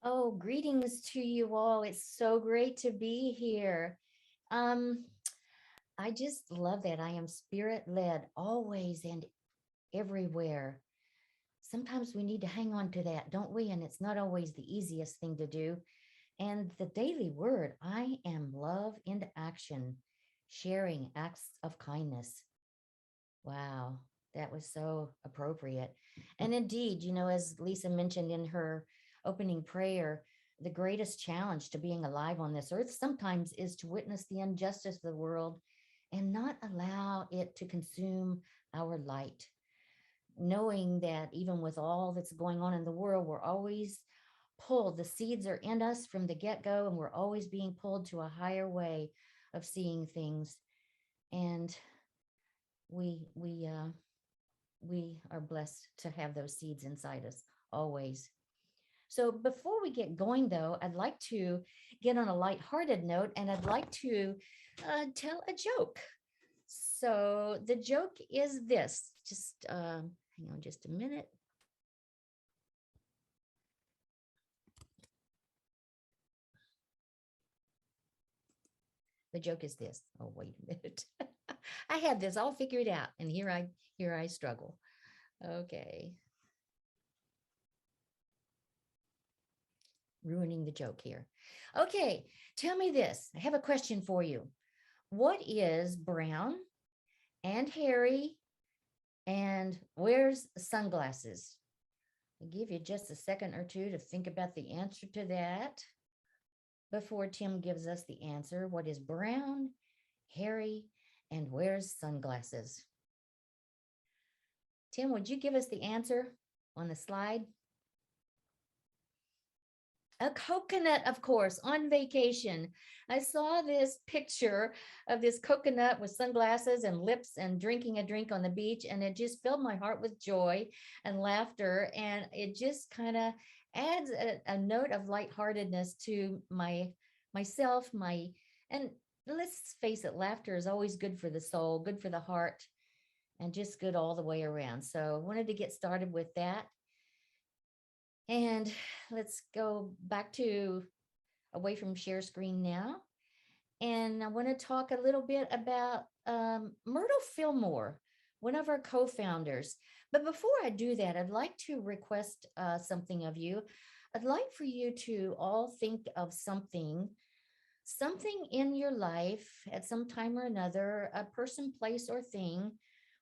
Oh, greetings to you all. It's so great to be here. Um, I just love that. I am spirit led always and everywhere. Sometimes we need to hang on to that, don't we? And it's not always the easiest thing to do. And the daily word, I am love into action, sharing acts of kindness. Wow, that was so appropriate. And indeed, as Lisa mentioned in her opening prayer, the greatest challenge to being alive on this earth sometimes is to witness the injustice of the world and not allow it to consume our light. Knowing that even with all that's going on in the world, we're always pulled, the seeds are in us from the get go, and we're always being pulled to a higher way of seeing things. And we we are blessed to have those seeds inside us always. So before we get going, though, I'd like to get on a lighthearted note, and I'd like to tell a joke. So the joke is this. Just hang on just a minute. The joke is this. Oh, wait a minute. I had this all figured out, and here I struggle. Okay, ruining the joke here. Okay, tell me this. I have a question for you. What is brown and hairy and wears sunglasses? I'll give you just a second or two to think about the answer to that before Tim gives us the answer. What is brown, hairy, and wears sunglasses? Tim, would you give us the answer on the slide? A coconut, of course, on vacation. I saw this picture of this coconut with sunglasses and lips and drinking a drink on the beach, and it just filled my heart with joy and laughter. And it just kind of adds a note of lightheartedness to myself, and let's face it, laughter is always good for the soul, good for the heart, and just good all the way around. So I wanted to get started with that. And let's go back to away from share screen now. And I want to talk a little bit about Myrtle Fillmore, one of our co founders. But before I do that, I'd like to request something of you. I'd like for you to all think of something in your life at some time or another, a person, place, or thing,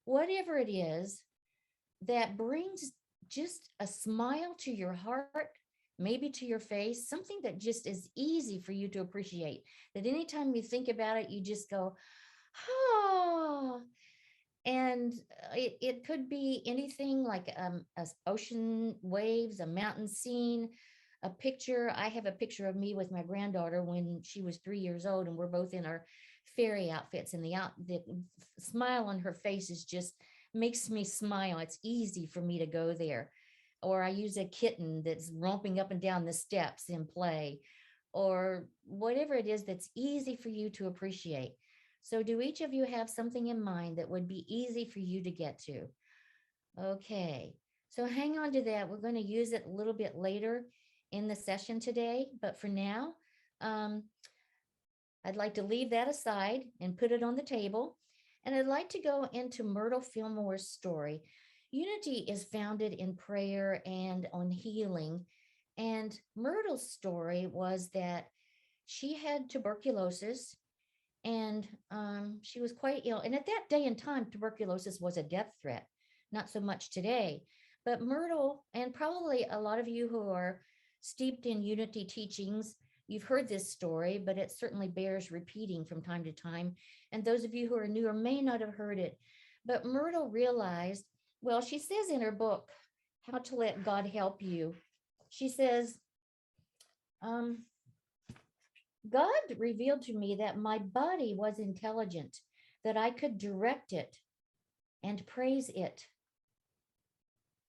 whatever it is, that brings just a smile to your heart, maybe to your face, something that just is easy for you to appreciate. That anytime you think about it, you just go, oh, and it could be anything like ocean waves, a mountain scene, a picture. I have a picture of me with my granddaughter when she was 3 years old, and we're both in our fairy outfits, and the smile on her face is just makes me smile. It's easy for me to go there. Or I use a kitten that's romping up and down the steps in play, or whatever it is that's easy for you to appreciate. So, do each of you have something in mind that would be easy for you to get to? Okay. So, hang on to that. We're going to use it a little bit later in the session today. But for now, um, I'd like to leave that aside and put it on the table. And I'd like to go into Myrtle Fillmore's story. Unity is founded in prayer and on healing. And Myrtle's story was that she had tuberculosis, and she was quite ill. And at that day and time, tuberculosis was a death threat, not so much today. But Myrtle, and probably a lot of you who are steeped in Unity teachings, you've heard this story, but it certainly bears repeating from time to time. And those of you who are newer may not have heard it. But Myrtle realized, well, she says in her book, How to Let God Help You, she says, um, God revealed to me that my body was intelligent, that I could direct it and praise it,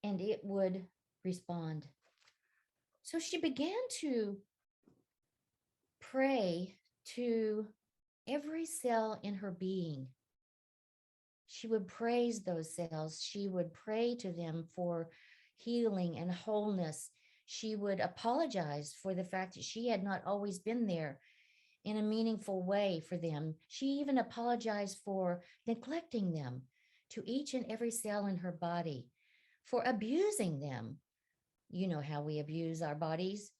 and it would respond. So she began to pray to every cell in her being. She would praise those cells. She would pray to them for healing and wholeness. She would apologize for the fact that she had not always been there in a meaningful way for them. She even apologized for neglecting them to each and every cell in her body, for abusing them. You know how we abuse our bodies,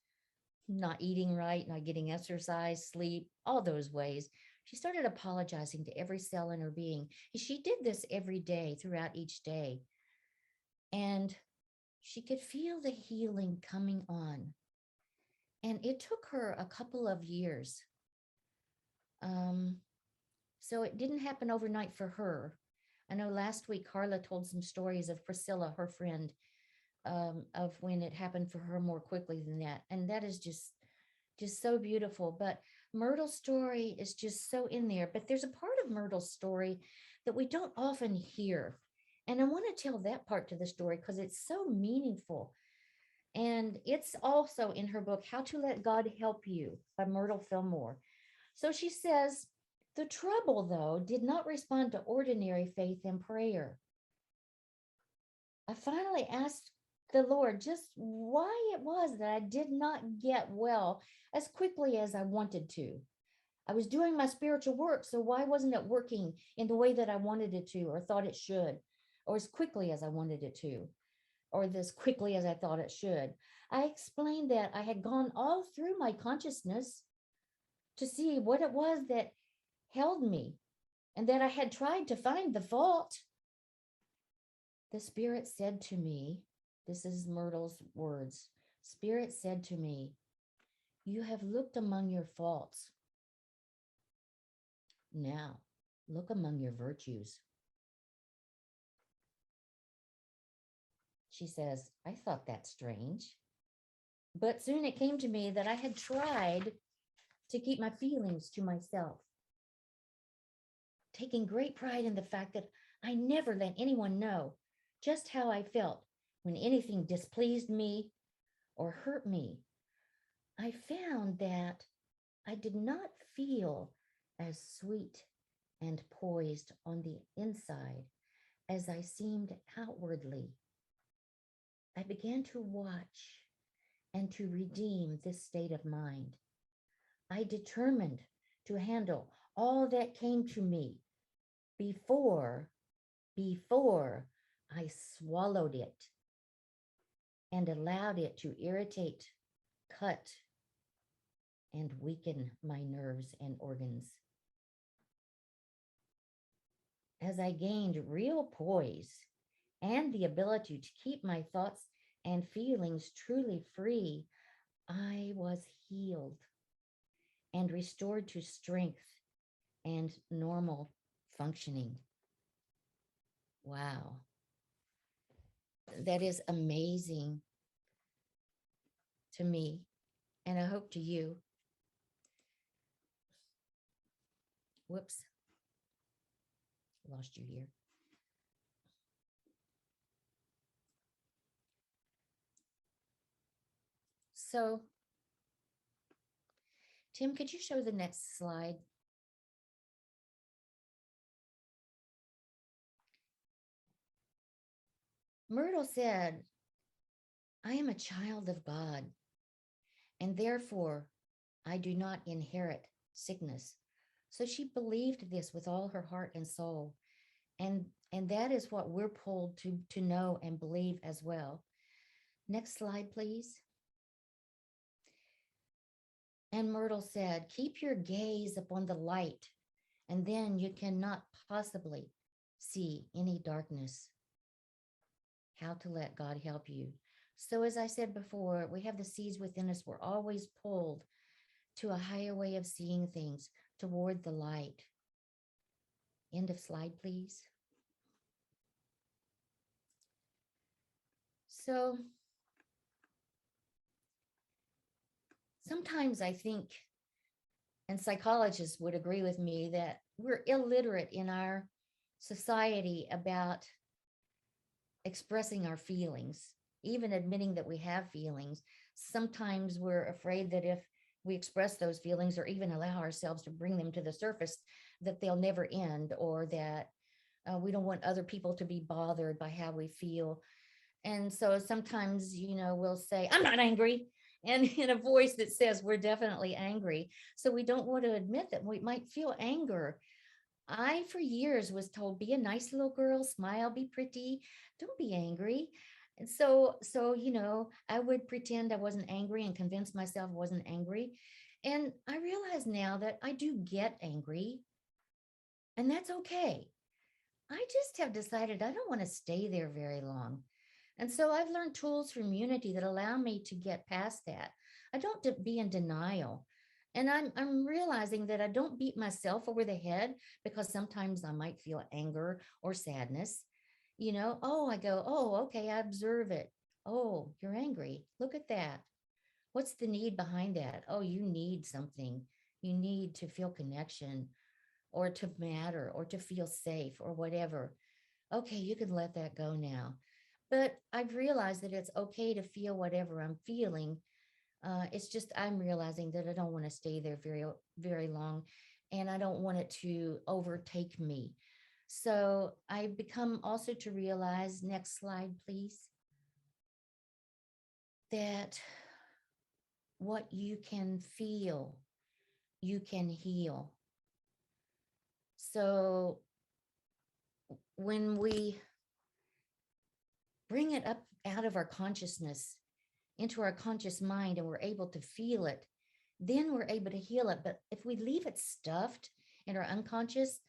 not eating right, not getting exercise, sleep, all those ways. She started apologizing to every cell in her being. She did this every day throughout each day. And she could feel the healing coming on. And it took her a couple of years. Um, so it didn't happen overnight for her. I know last week Carla told some stories of Priscilla, her friend, of when it happened for her more quickly than that. And that is just so beautiful. But Myrtle's story is just so in there. But there's a part of Myrtle's story that we don't often hear. And I want to tell that part to the story because it's so meaningful. And it's also in her book, How to Let God Help You by Myrtle Fillmore. So she says, the trouble, though, did not respond to ordinary faith and prayer. I finally asked the Lord just why it was that I did not get well as quickly as I wanted to. I was doing my spiritual work, so why wasn't it working in the way that I wanted it to or thought it should, or as quickly as I wanted it to, or as quickly as I thought it should? I explained that I had gone all through my consciousness to see what it was that held me and that I had tried to find the fault. The Spirit said to me, this is Myrtle's words, Spirit said to me, you have looked among your faults. Now, look among your virtues. She says, I thought that strange. But soon it came to me that I had tried to keep my feelings to myself, taking great pride in the fact that I never let anyone know just how I felt when anything displeased me or hurt me. I found that I did not feel as sweet and poised on the inside as I seemed outwardly. I began to watch and to redeem this state of mind. I determined to handle all that came to me before I swallowed it and allowed it to irritate, cut, and weaken my nerves and organs. As I gained real poise and the ability to keep my thoughts and feelings truly free, I was healed and restored to strength and normal functioning. Wow. That is amazing to me, and I hope to you. Whoops. Lost you here. So, Tim, could you show the next slide? Myrtle said, I am a child of God, and therefore I do not inherit sickness. So she believed this with all her heart and soul. And that is what we're pulled to know and believe as well. Next slide, please. And Myrtle said, keep your gaze upon the light, and then you cannot possibly see any darkness. How to let God help you. So as I said before, we have the seeds within us. We're always pulled to a higher way of seeing things, toward the light. End of slide, please. So sometimes I think, and psychologists would agree with me, that we're illiterate in our society about expressing our feelings, even admitting that we have feelings. Sometimes we're afraid that if we express those feelings or even allow ourselves to bring them to the surface, that they'll never end, or that we don't want other people to be bothered by how we feel. And so sometimes, we'll say, I'm not angry. And in a voice that says we're definitely angry. So we don't want to admit that we might feel anger. I, for years, was told, be a nice little girl, smile, be pretty, don't be angry. And so, I would pretend I wasn't angry and convince myself I wasn't angry. And I realize now that I do get angry, and that's okay. I just have decided I don't want to stay there very long. And so I've learned tools from Unity that allow me to get past that. I don't be in denial. And I'm realizing that I don't beat myself over the head because sometimes I might feel anger or sadness. I go, oh, okay, I observe it. Oh, you're angry. Look at that. What's the need behind that? Oh, you need something. You need to feel connection or to matter or to feel safe or whatever. Okay, you can let that go now. But I've realized that it's okay to feel whatever I'm feeling. It's just I'm realizing that I don't want to stay there very, very long, and I don't want it to overtake me. So I become also to realize, next slide, please, that what you can feel, you can heal. So when we bring it up out of our consciousness into our conscious mind and we're able to feel it, then we're able to heal it. But if we leave it stuffed in our unconscious,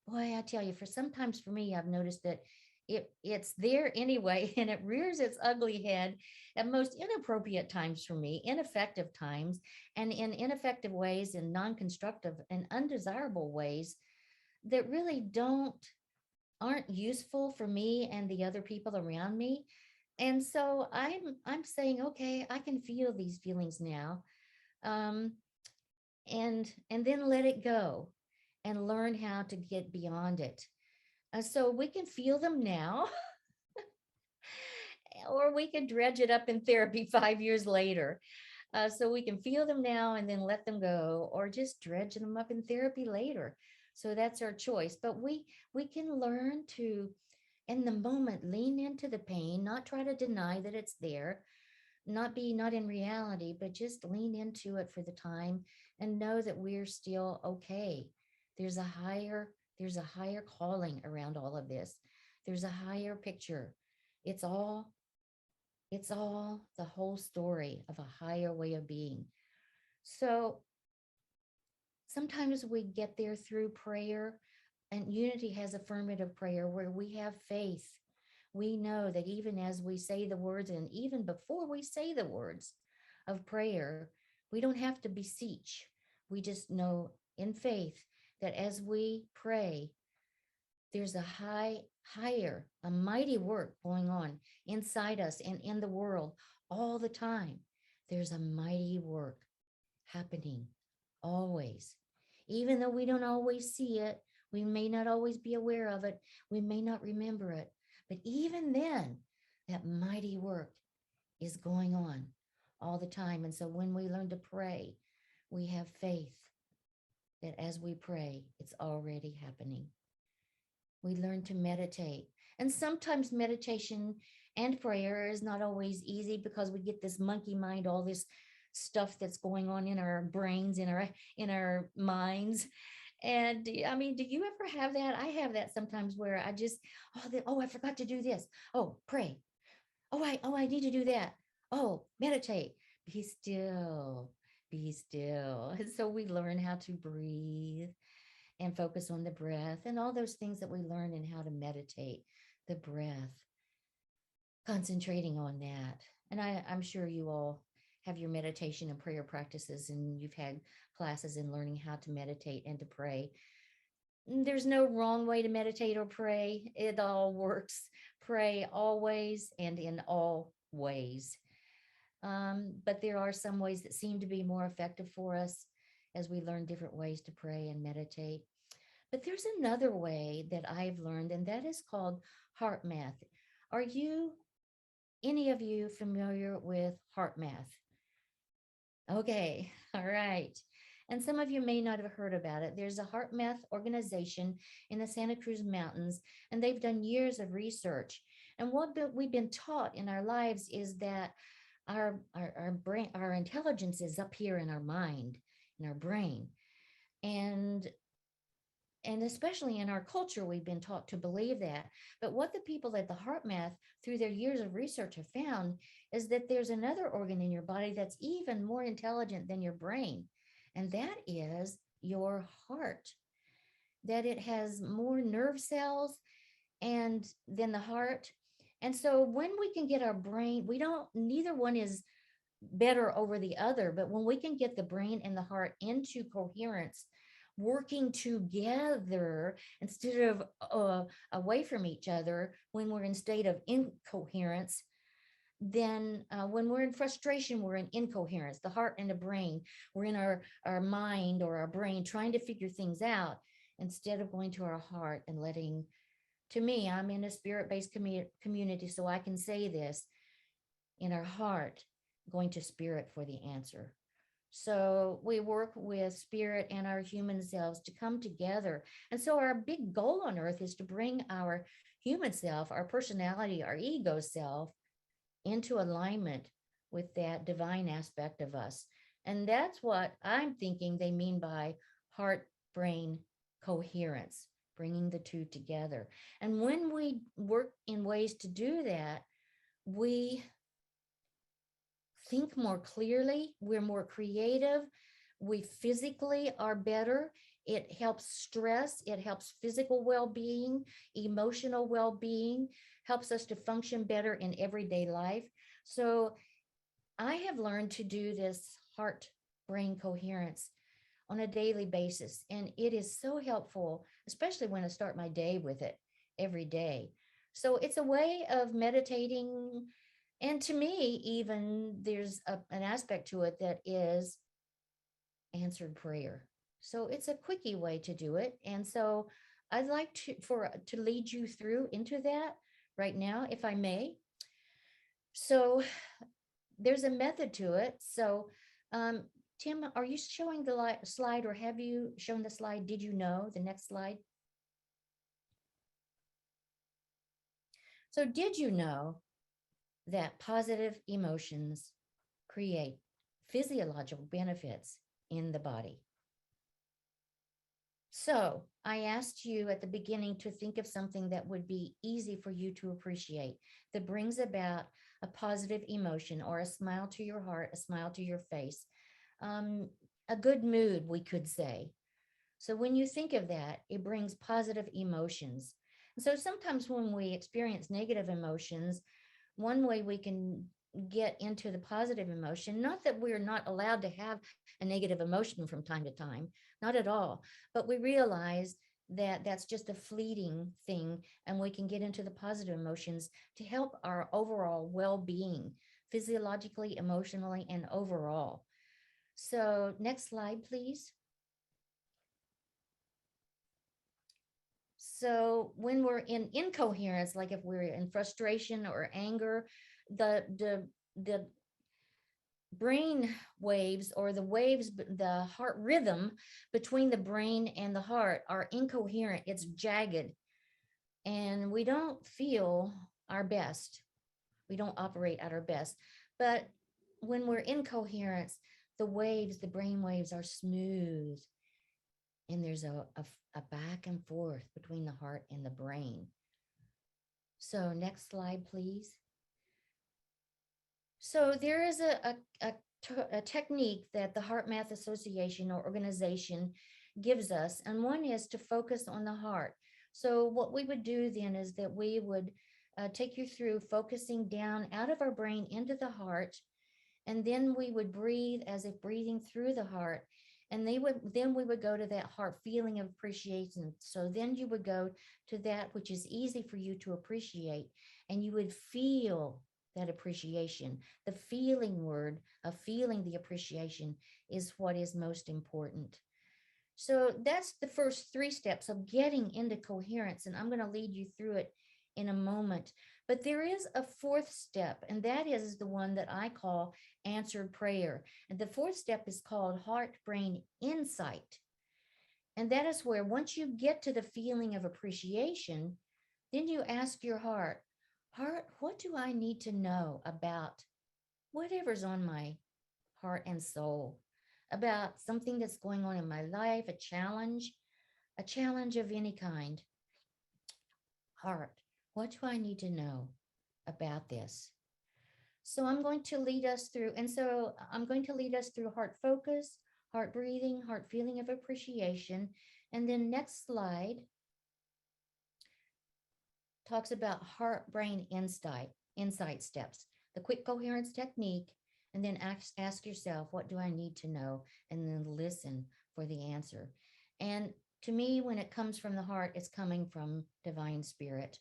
boy, I tell you, sometimes for me, I've noticed that it's there anyway, and it rears its ugly head at most inappropriate times for me, ineffective times, and in ineffective ways, in non-constructive and undesirable ways that really aren't useful for me and the other people around me. And so I'm saying, okay, I can feel these feelings now, um, and then let it go and learn how to get beyond it. So we can feel them now, or we can dredge it up in therapy 5 years later. So we can feel them now and then let them go, or just dredge them up in therapy later. So that's our choice. But we can learn to, in the moment, lean into the pain, not try to deny that it's there, not in reality, but just lean into it for the time and know that we're still okay. There's a higher, there's a higher calling around all of this. There's a higher picture. It's all, it's all the whole story of a higher way of being. So sometimes we get there through prayer, and Unity has affirmative prayer where we have faith. We know that even as we say the words, and even before we say the words of prayer, we don't have to beseech. We just know in faith that as we pray, there's a higher, a mighty work going on inside us and in the world all the time. There's a mighty work happening always. Even though we don't always see it, we may not always be aware of it, we may not remember it, but even then, that mighty work is going on all the time. And so when we learn to pray, we have faith that as we pray, it's already happening. We learn to meditate. And sometimes meditation and prayer is not always easy because we get this monkey mind, all this stuff that's going on in our brains, in our minds. And I mean, do you ever have that? I have that sometimes where I just, I forgot to do this. Oh, pray. I need to do that. Oh, meditate. Be still. Be still. And so we learn how to breathe and focus on the breath and all those things that we learn in how to meditate, the breath, concentrating on that. And I'm sure you all have your meditation and prayer practices, and you've had classes in learning how to meditate and to pray. There's no wrong way to meditate or pray. It all works. Pray always and in all ways. But there are some ways that seem to be more effective for us as we learn different ways to pray and meditate. But there's another way that I've learned, and that is called heart math. Are any of you familiar with heart math? Okay, all right. And some of you may not have heard about it. There's a heart math organization in the Santa Cruz Mountains, and they've done years of research. And what we've been taught in our lives is that our brain, our intelligence is up here in our mind, in our brain. And especially in our culture, we've been taught to believe that. But what the people at the heart math, through their years of research, have found is that there's another organ in your body that's even more intelligent than your brain, and that is your heart. That it has more nerve cells and than the heart. And so when we can get our brain, we don't, neither one is better over the other, but when we can get the brain and the heart into coherence, working together instead of away from each other when we're in state of incoherence, then when we're in frustration, we're in incoherence, the heart and the brain, we're in our mind or our brain trying to figure things out instead of going to our heart and letting, to me, I'm in a spirit-based community, so I can say this, in our heart, going to spirit for the answer. So we work with spirit and our human selves to come together. And so our big goal on earth is to bring our human self, our personality, our ego self into alignment with that divine aspect of us. And that's what I'm thinking they mean by heart brain coherence, bringing the two together. And when we work in ways to do that, we think more clearly, we're more creative, we physically are better. It helps stress, it helps physical well-being, emotional well-being, helps us to function better in everyday life. So I have learned to do this heart brain coherence on a daily basis, and it is so helpful, especially when I start my day with it every day. So it's a way of meditating. And to me, even there's an aspect to it that is answered prayer. So it's a quickie way to do it. And so I'd like to lead you through into that right now, if I may. So there's a method to it. So Tim, are you showing the slide, or have you shown the slide? Did you know the next slide? So did you know that positive emotions create physiological benefits in the body? So I asked you at the beginning to think of something that would be easy for you to appreciate, that brings about a positive emotion, or a smile to your heart, a smile to your face, a good mood, we could say. So when you think of that, it brings positive emotions. And so sometimes when we experience negative emotions, one way we can get into the positive emotion, not that we're not allowed to have a negative emotion from time to time, not at all, but we realize that that's just a fleeting thing, and we can get into the positive emotions to help our overall well-being, physiologically, emotionally, and overall. So next slide, please. So when we're in incoherence, like if we're in frustration or anger, the brain waves, or the waves, the heart rhythm between the brain and the heart are incoherent. It's jagged, and we don't feel our best. We don't operate at our best. But when we're in coherence, the waves, the brain waves are smooth, and there's a back and forth between the heart and the brain. So next slide, please. So there is a technique that the Heart Math Association or organization gives us, and one is to focus on the heart. So what we would do then is that we would take you through focusing down out of our brain into the heart, and then we would breathe as if breathing through the heart. And then we would go to that heart feeling of appreciation. So then you would go to that which is easy for you to appreciate, and you would feel that appreciation. The feeling word of feeling the appreciation is what is most important. So that's the first three steps of getting into coherence, and I'm going to lead you through it in a moment. But there is a fourth step, and that is the one that I call answered prayer. And the fourth step is called heart brain insight. And that is where once you get to the feeling of appreciation, then you ask your heart, Heart, what do I need to know about whatever's on my heart and soul, about something that's going on in my life, a challenge of any kind? Heart, what do I need to know about this? So I'm going to lead us through, and so I'm going to lead us through heart focus, heart breathing, heart feeling of appreciation. And then next slide talks about heart brain insight steps, the quick coherence technique, and then ask yourself, what do I need to know? And then listen for the answer. And to me, when it comes from the heart, it's coming from divine spirit.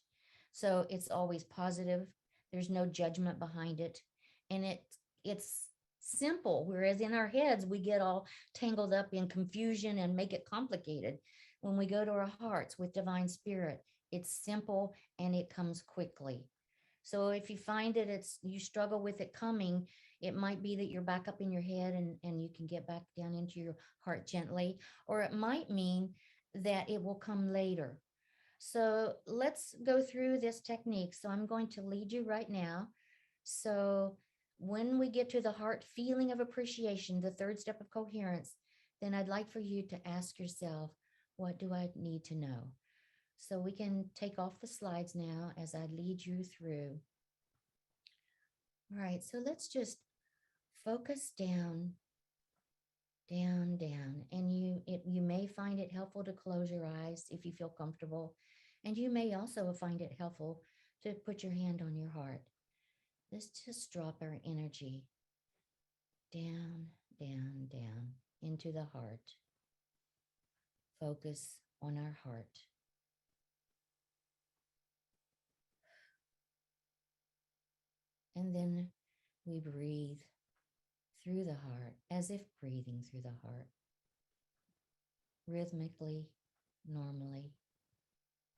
So it's always positive. There's no judgment behind it. And it's simple. Whereas in our heads, we get all tangled up in confusion and make it complicated. When we go to our hearts with divine spirit, it's simple and it comes quickly. So if you find that it's you struggle with it coming, it might be that you're back up in your head and you can get back down into your heart gently, or it might mean that it will come later. So let's go through this technique. So I'm going to lead you right now. So when we get to the heart feeling of appreciation, the third step of coherence, then I'd like for you to ask yourself, what do I need to know? So we can take off the slides now as I lead you through. All right, so let's just focus down, down, down. And you may find it helpful to close your eyes if you feel comfortable. And you may also find it helpful to put your hand on your heart. Let's just drop our energy down, down, down into the heart. Focus on our heart. And then we breathe through the heart as if breathing through the heart. Rhythmically, normally,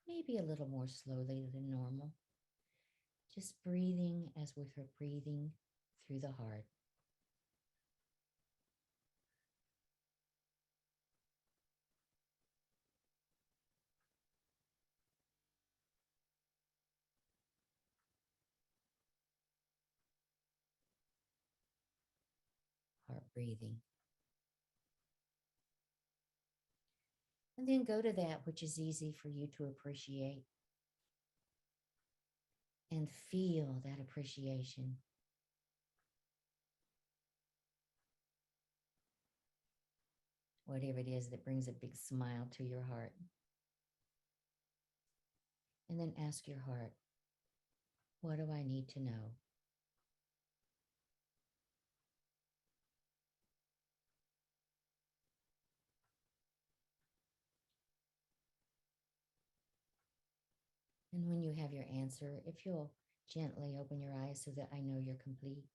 maybe a little more slowly than normal. Just breathing as if we're breathing through the heart. Heart breathing. And then go to that which is easy for you to appreciate and feel that appreciation. Whatever it is that brings a big smile to your heart. And then ask your heart, what do I need to know? And when you have your answer, if you'll gently open your eyes so that I know you're complete.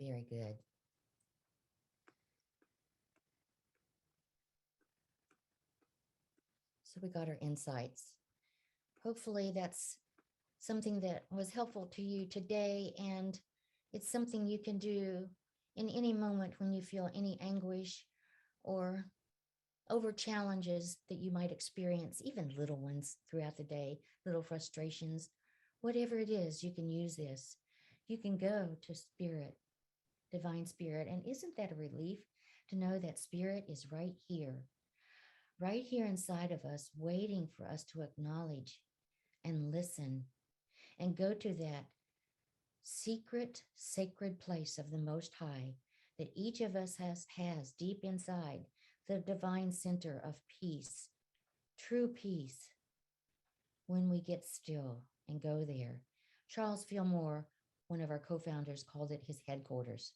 Very good. So we got our insights. Hopefully that's something that was helpful to you today, and it's something you can do in any moment when you feel any anguish or over challenges that you might experience, even little ones throughout the day, little frustrations, whatever it is, you can use this. You can go to spirit, divine spirit. And isn't that a relief to know that spirit is right here inside of us, waiting for us to acknowledge and listen and go to that secret, sacred place of the Most High that each of us has deep inside, the divine center of peace, true peace, when we get still and go there. Charles Fillmore, one of our co-founders, called it his headquarters.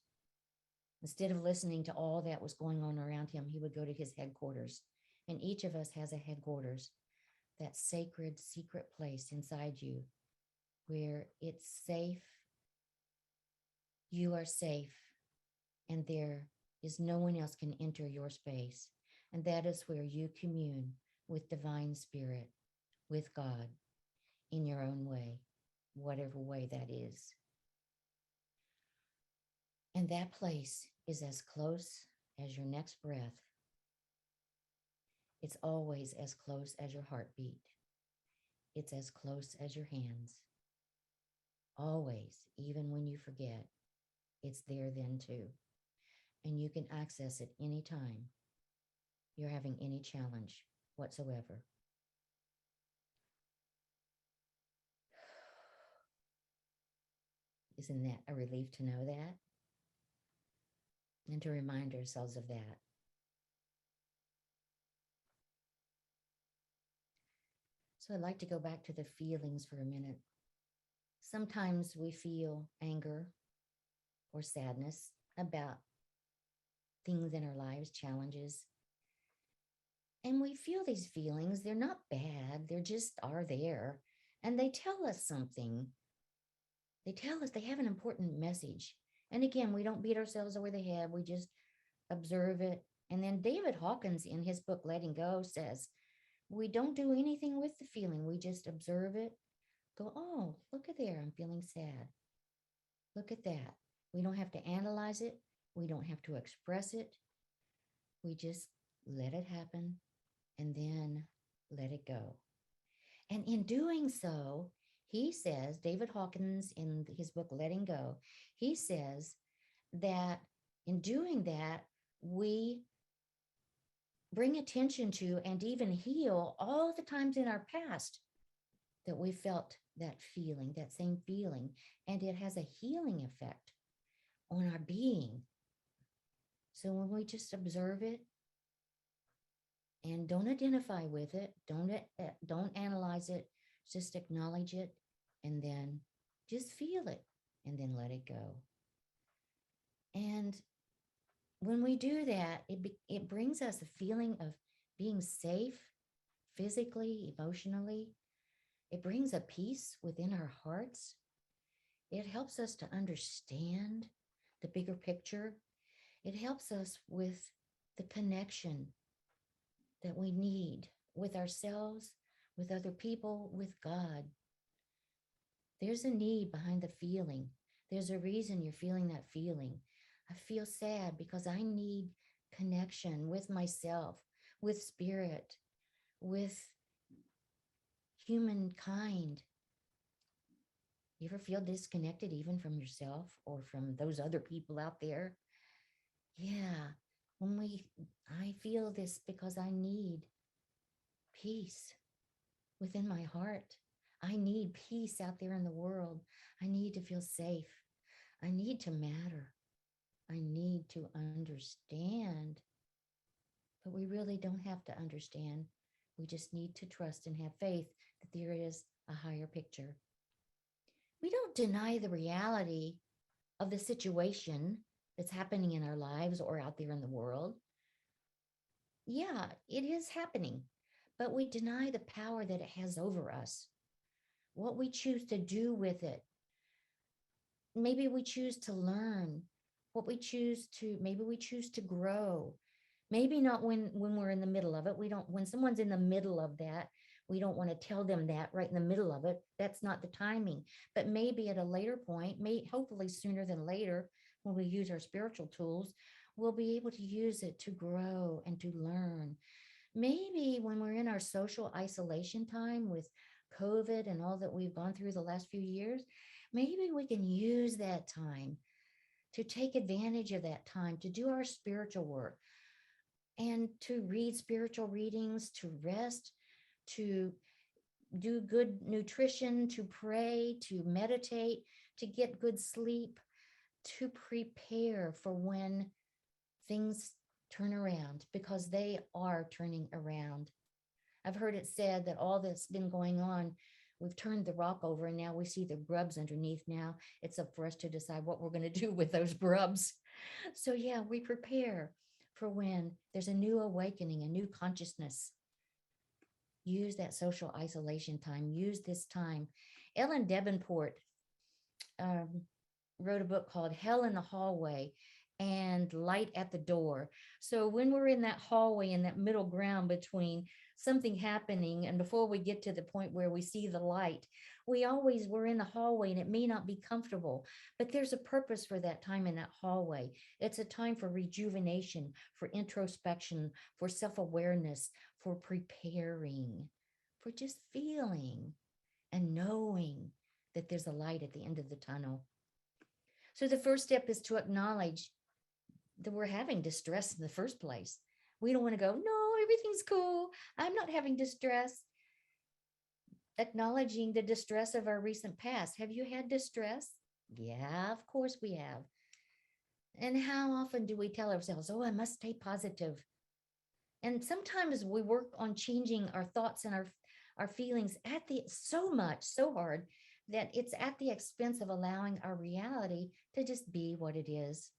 Instead of listening to all that was going on around him, he would go to his headquarters. And each of us has a headquarters, that sacred, secret place inside you where it's safe, you are safe, and there is no one else can enter your space. And that is where you commune with divine spirit, with God, in your own way, whatever way that is. And that place is as close as your next breath. It's always as close as your heartbeat. It's as close as your hands. Always, even when you forget, it's there then too. And you can access it anytime you're having any challenge whatsoever. Isn't that a relief to know that? And to remind ourselves of that. So I'd like to go back to the feelings for a minute. Sometimes we feel anger or sadness about things in our lives, challenges. And we feel these feelings. They're not bad. They're just are there. And they tell us something. They tell us they have an important message. And again, we don't beat ourselves over the head. We just observe it. And then David Hawkins in his book, Letting Go, says, we don't do anything with the feeling. We just observe it. Go, oh, look at there. I'm feeling sad. Look at that. We don't have to analyze it. We don't have to express it. We just let it happen and then let it go. And in doing so, he says, David Hawkins in his book, Letting Go, he says that in doing that, we bring attention to and even heal all the times in our past that we felt that feeling, that same feeling, and it has a healing effect on our being. So when we just observe it and don't identify with it, don't analyze it, just acknowledge it, and then just feel it, and then let it go. And when we do that, it brings us a feeling of being safe, physically, emotionally. It brings a peace within our hearts. It helps us to understand the bigger picture. It helps us with the connection that we need with ourselves, with other people, with God. There's a need behind the feeling. There's a reason you're feeling that feeling. I feel sad because I need connection with myself, with spirit, with humankind. You ever feel disconnected even from yourself or from those other people out there? Yeah, I feel this because I need peace within my heart. I need peace out there in the world. I need to feel safe. I need to matter. I need to understand. But we really don't have to understand. We just need to trust and have faith that there is a higher picture. We don't deny the reality of the situation that's happening in our lives or out there in the world. Yeah, it is happening, but we deny the power that it has over us, what we choose to do with it. Maybe we choose to learn maybe we choose to grow. Maybe not when we're in the middle of it. When someone's in the middle of that, we don't want to tell them that right in the middle of it. That's not the timing. But maybe at a later point, hopefully sooner than later, when we use our spiritual tools, we'll be able to use it to grow and to learn. Maybe when we're in our social isolation time with COVID and all that we've gone through the last few years, maybe we can use that time to take advantage of that time to do our spiritual work and to read spiritual readings, to rest, to do good nutrition, to pray, to meditate, to get good sleep, to prepare for when things turn around, because they are turning around. I've heard it said that all that's been going on, we've turned the rock over and now we see the grubs underneath. Now it's up for us to decide what we're going to do with those grubs. So yeah, we prepare for when there's a new awakening, a new consciousness. Use that social isolation time. Use this time. Ellen Davenport wrote a book called Hell in the Hallway. and light at the door. So when we're in that hallway, in that middle ground between something happening and before we get to the point where we see the light, we're in the hallway and it may not be comfortable, but there's a purpose for that time in that hallway. It's a time for rejuvenation, for introspection, for self-awareness, for preparing, for just feeling and knowing that there's a light at the end of the tunnel. So the first step is to acknowledge that we're having distress in the first place. We don't want to go, no, everything's cool. I'm not having distress. Acknowledging the distress of our recent past. Have you had distress? Yeah, of course we have. And how often do we tell ourselves, oh, I must stay positive? And sometimes we work on changing our thoughts and our feelings so hard that it's at the expense of allowing our reality to just be what it is.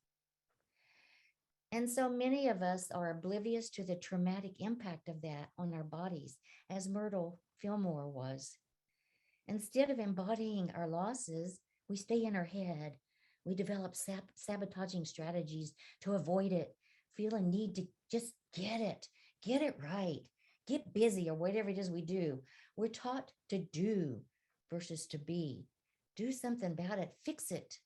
And so many of us are oblivious to the traumatic impact of that on our bodies, as Myrtle Fillmore was. Instead of embodying our losses, we stay in our head. We develop sabotaging strategies to avoid it, feel a need to just get it right, get busy, or whatever it is we do. We're taught to do versus to be. Do something about it, fix it.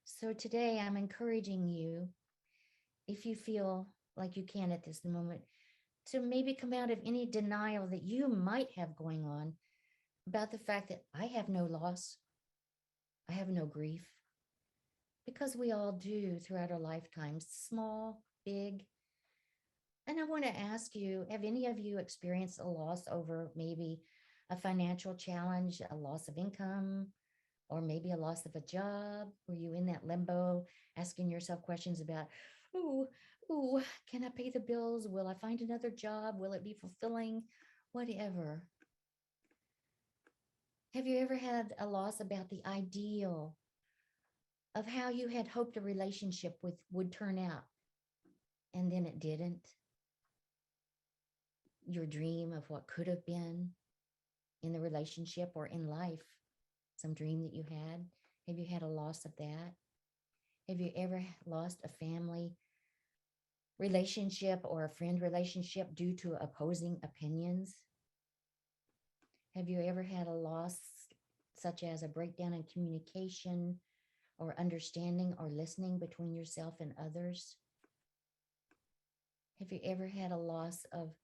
So today I'm encouraging you, if you feel like you can at this moment, to maybe come out of any denial that you might have going on about the fact that I have no loss, I have no grief, because we all do throughout our lifetimes, small, big. And I want to ask you, have any of you experienced a loss over maybe a financial challenge, a loss of income, or maybe a loss of a job? Were you in that limbo, asking yourself questions about, ooh, can I pay the bills? Will I find another job? Will it be fulfilling? Whatever. Have you ever had a loss about the ideal of how you had hoped a relationship would turn out, and then it didn't? Your dream of what could have been in the relationship or in life, some dream that you had. Have you had a loss of that? Have you ever lost a family relationship or a friend relationship due to opposing opinions? Have you ever had a loss such as a breakdown in communication or understanding or listening between yourself and others? Have you ever had a loss of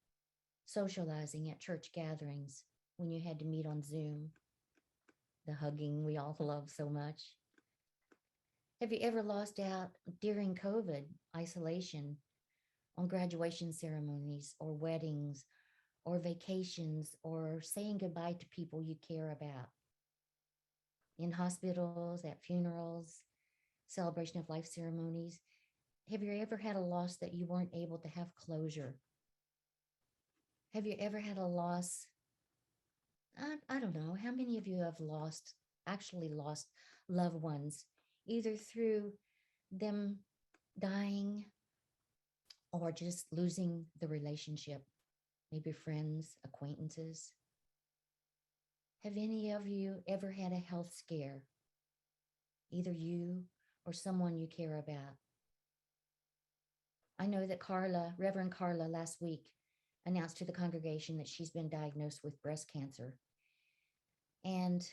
socializing at church gatherings when you had to meet on Zoom? The hugging we all love so much. Have you ever lost out during COVID isolation on graduation ceremonies or weddings or vacations or saying goodbye to people you care about? In hospitals, at funerals, celebration of life ceremonies. Have you ever had a loss that you weren't able to have closure? Have you ever had a loss? I don't know, how many of you have actually lost loved ones, either through them dying or just losing the relationship, maybe friends, acquaintances? Have any of you ever had a health scare, either you or someone you care about? I know that Reverend Carla, last week announced to the congregation that she's been diagnosed with breast cancer. And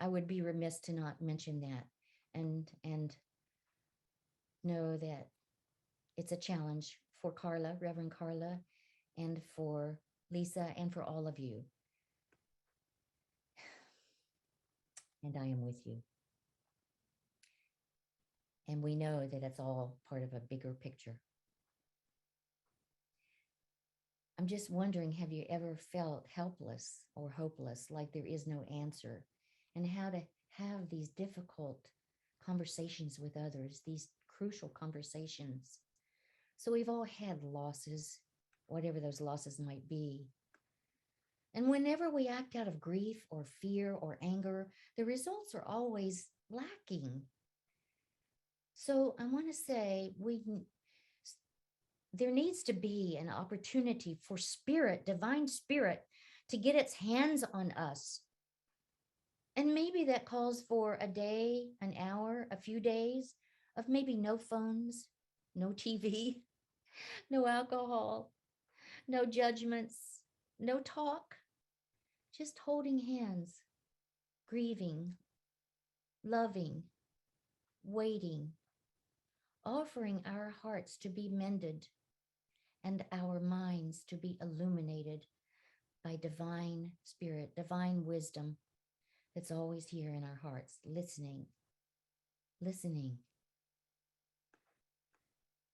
I would be remiss to not mention that and know that it's a challenge for Carla, Reverend Carla, and for Lisa, and for all of you. And I am with you. And we know that it's all part of a bigger picture. I'm just wondering, have you ever felt helpless or hopeless, like there is no answer, and how to have these difficult conversations with others, these crucial conversations? So we've all had losses, whatever those losses might be. And whenever we act out of grief or fear or anger, the results are always lacking. So I want to say there needs to be an opportunity for spirit, divine spirit, to get its hands on us And maybe that calls for a day, an hour, a few days of maybe no phones, no TV, no alcohol, no judgments, no talk, just holding hands, grieving, loving, waiting, offering our hearts to be mended and our minds to be illuminated by divine spirit, divine wisdom that's always here in our hearts, listening, listening.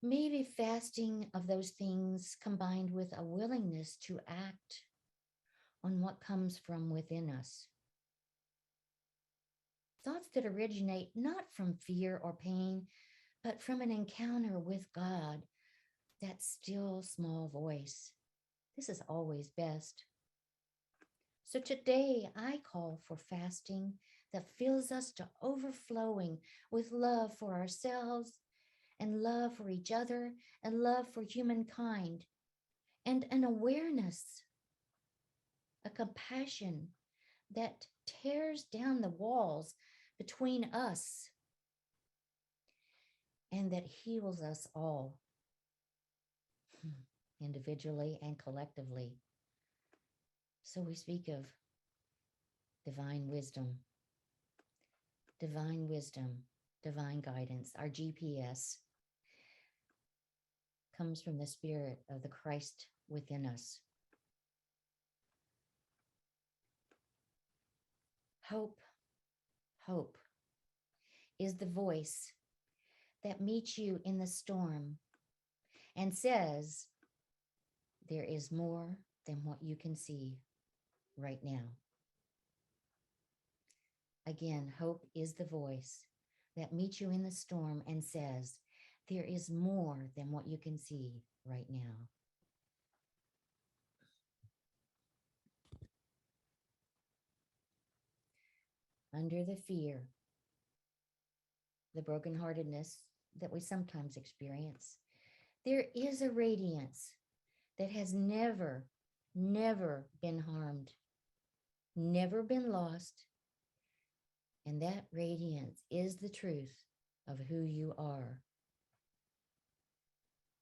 Maybe fasting of those things combined with a willingness to act on what comes from within us. Thoughts that originate not from fear or pain, but from an encounter with God, that still small voice. This is always best. So today I call for fasting that fills us to overflowing with love for ourselves and love for each other and love for humankind and an awareness, a compassion that tears down the walls between us and that heals us all individually and collectively. So we speak of divine wisdom, divine wisdom, divine guidance. Our GPS comes from the spirit of the Christ within us. Hope, hope is the voice that meets you in the storm and says, there is more than what you can see right now. Again, hope is the voice that meets you in the storm and says, there is more than what you can see right now. Under the fear, the brokenheartedness that we sometimes experience, there is a radiance that has never, never been harmed, never been lost. And that radiance is the truth of who you are.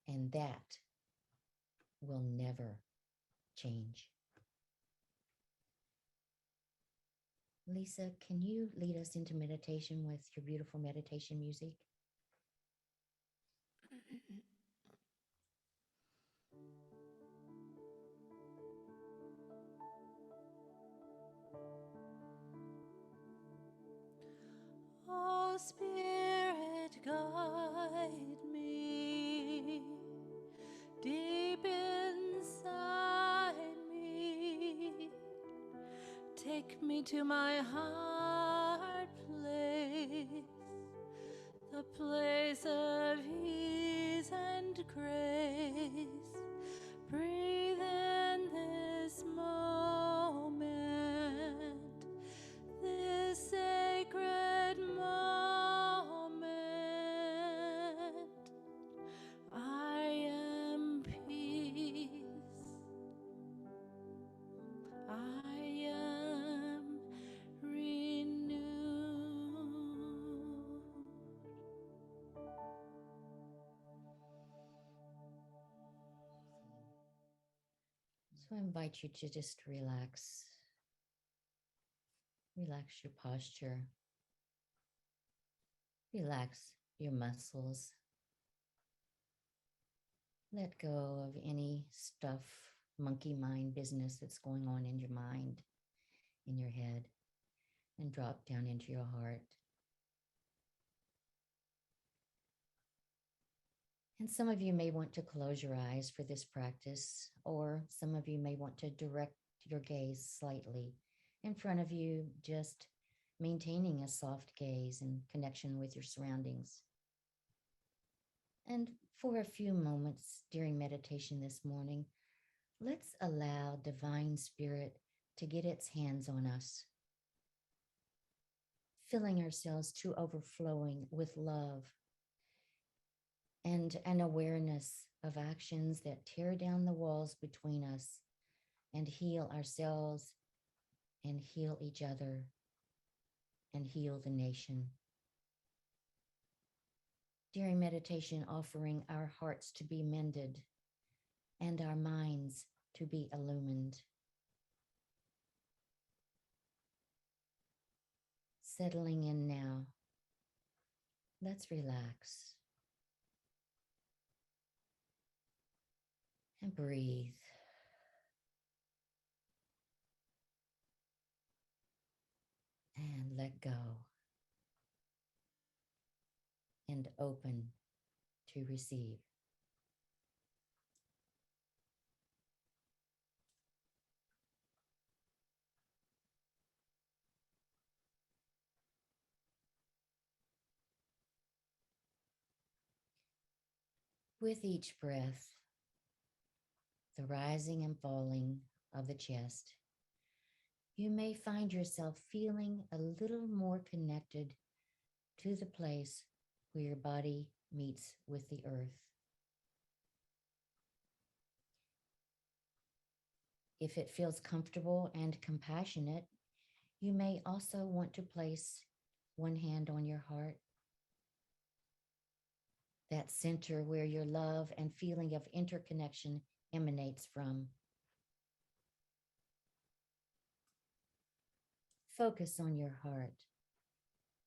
And that will never change. Lisa, can you lead us into meditation with your beautiful meditation music? Oh, Spirit, guide me deep inside me. Take me to my heart place, the place of ease and grace. Breathe in this moment, this sacred moment. I am peace. I am renewed. So I invite you to just relax. Relax your posture. Relax your muscles. Let go of any stuff, monkey mind business that's going on in your mind, in your head, and drop down into your heart. And some of you may want to close your eyes for this practice, or some of you may want to direct your gaze slightly in front of you, just maintaining a soft gaze and connection with your surroundings. And for a few moments during meditation this morning, let's allow Divine Spirit to get its hands on us, filling ourselves to overflowing with love and an awareness of actions that tear down the walls between us and heal ourselves and heal each other and heal the nation. During meditation, offering our hearts to be mended and our minds to be illumined. Settling in now. Let's relax and breathe. And let go and open to receive. With each breath, the rising and falling of the chest, you may find yourself feeling a little more connected to the place where your body meets with the earth. If it feels comfortable and compassionate, you may also want to place one hand on your heart, that center where your love and feeling of interconnection emanates from. Focus on your heart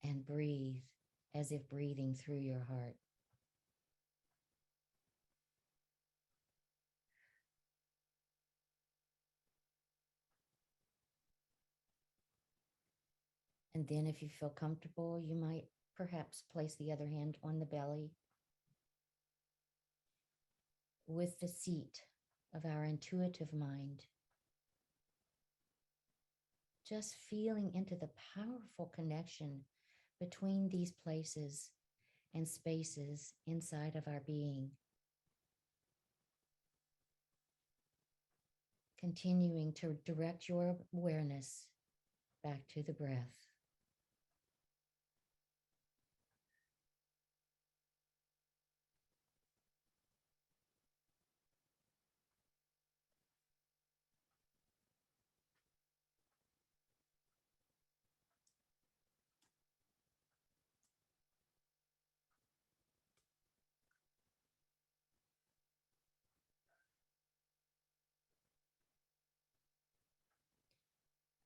and breathe as if breathing through your heart. And then if you feel comfortable, you might perhaps place the other hand on the belly with the seat of our intuitive mind. Just feeling into the powerful connection between these places and spaces inside of our being. Continuing to direct your awareness back to the breath.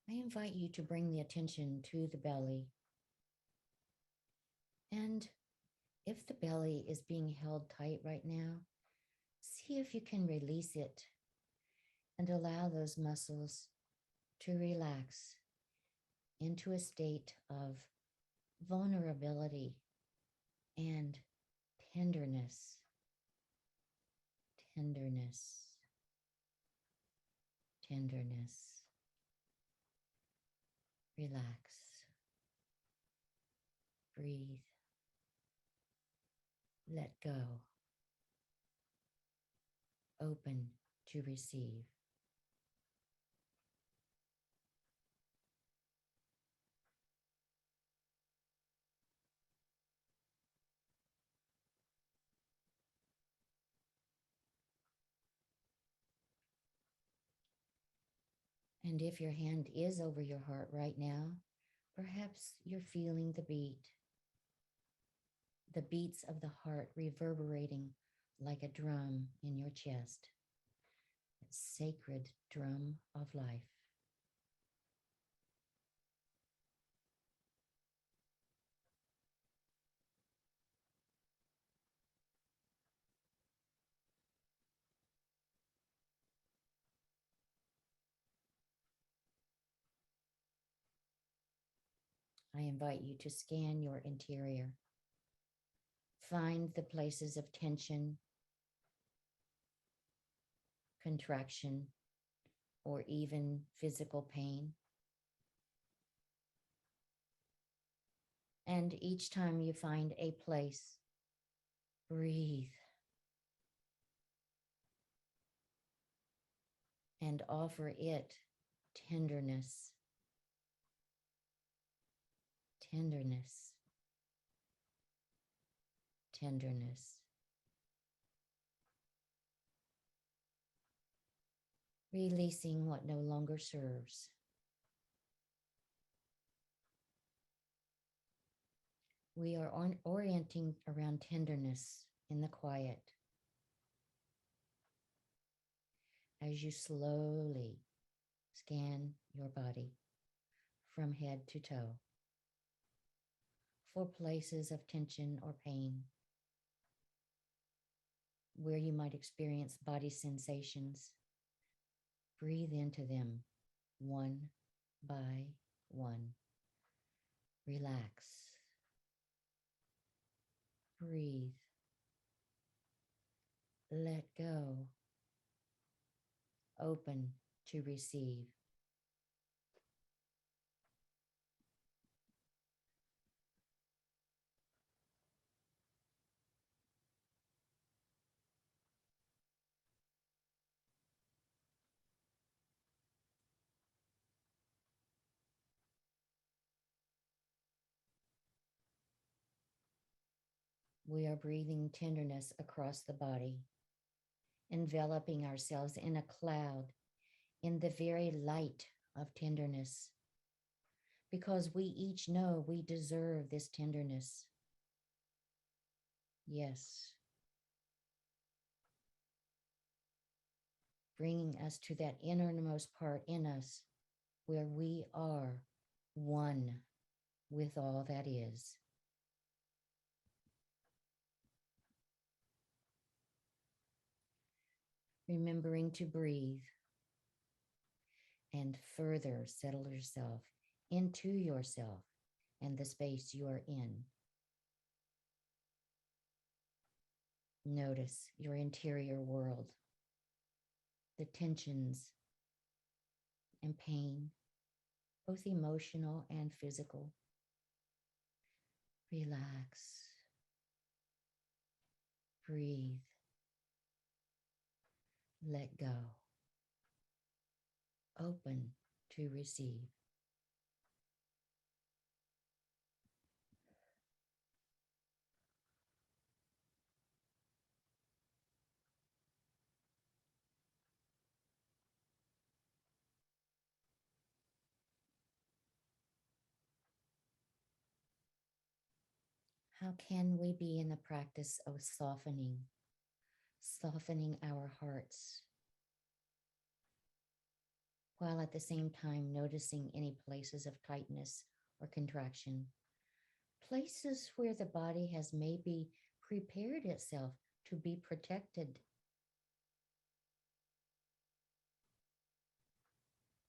I invite you to bring the attention to the belly. And if the belly is being held tight right now, see if you can release it and allow those muscles to relax into a state of vulnerability and tenderness, tenderness, tenderness. Relax, breathe, let go, open to receive. And if your hand is over your heart right now, perhaps you're feeling the beats of the heart reverberating like a drum in your chest, a sacred drum of life. I invite you to scan your interior. Find the places of tension, contraction, or even physical pain. And each time you find a place, breathe and offer it tenderness, tenderness, tenderness. Releasing what no longer serves. We are orienting around tenderness in the quiet as you slowly scan your body from head to toe for places of tension or pain where you might experience body sensations. Breathe into them one by one. Relax. Breathe. Let go. Open to receive. We are breathing tenderness across the body, enveloping ourselves in a cloud, in the very light of tenderness, because we each know we deserve this tenderness. Yes. Bringing us to that innermost part in us where we are one with all that is. Remembering to breathe and further settle yourself into yourself and the space you are in. Notice your interior world, the tensions and pain, both emotional and physical. Relax. Breathe. Let go. Open to receive. How can we be in the practice of softening our hearts, while at the same time noticing any places of tightness or contraction, places where the body has maybe prepared itself to be protected?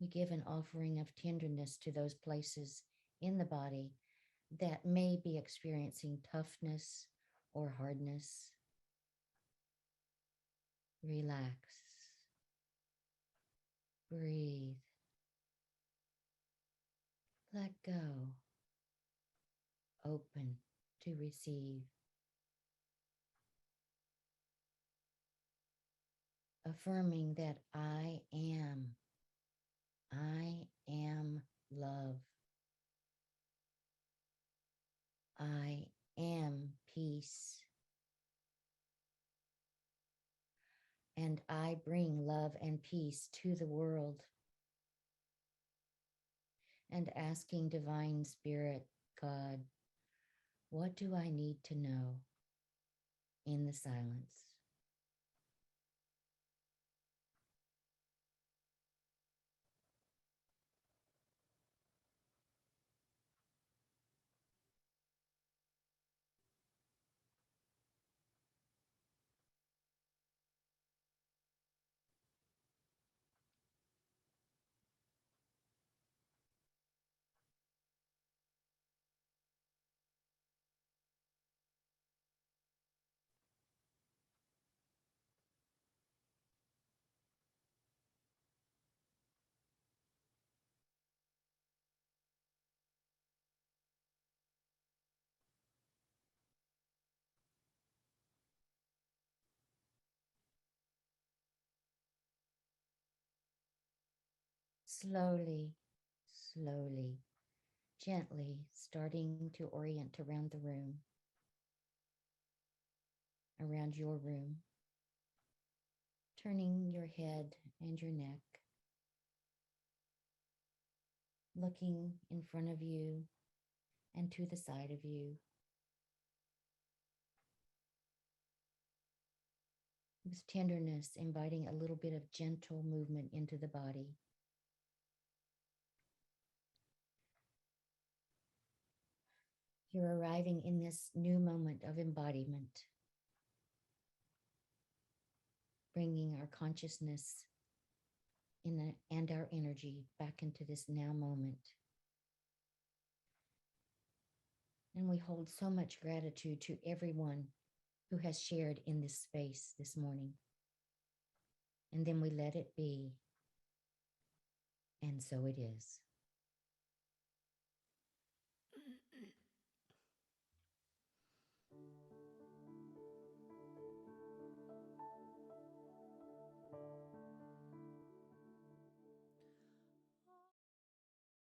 We give an offering of tenderness to those places in the body that may be experiencing toughness or hardness. Relax. Breathe. Let go. Open to receive. Affirming that I am love. I am peace. And I bring love and peace to the world. And asking Divine Spirit, God, what do I need to know in the silence? Slowly, slowly, gently starting to orient around the room, around your room, turning your head and your neck, looking in front of you and to the side of you, with tenderness, inviting a little bit of gentle movement into the body. You're arriving in this new moment of embodiment, bringing our consciousness and our energy back into this now moment. And we hold so much gratitude to everyone who has shared in this space this morning. And then we let it be. And so it is.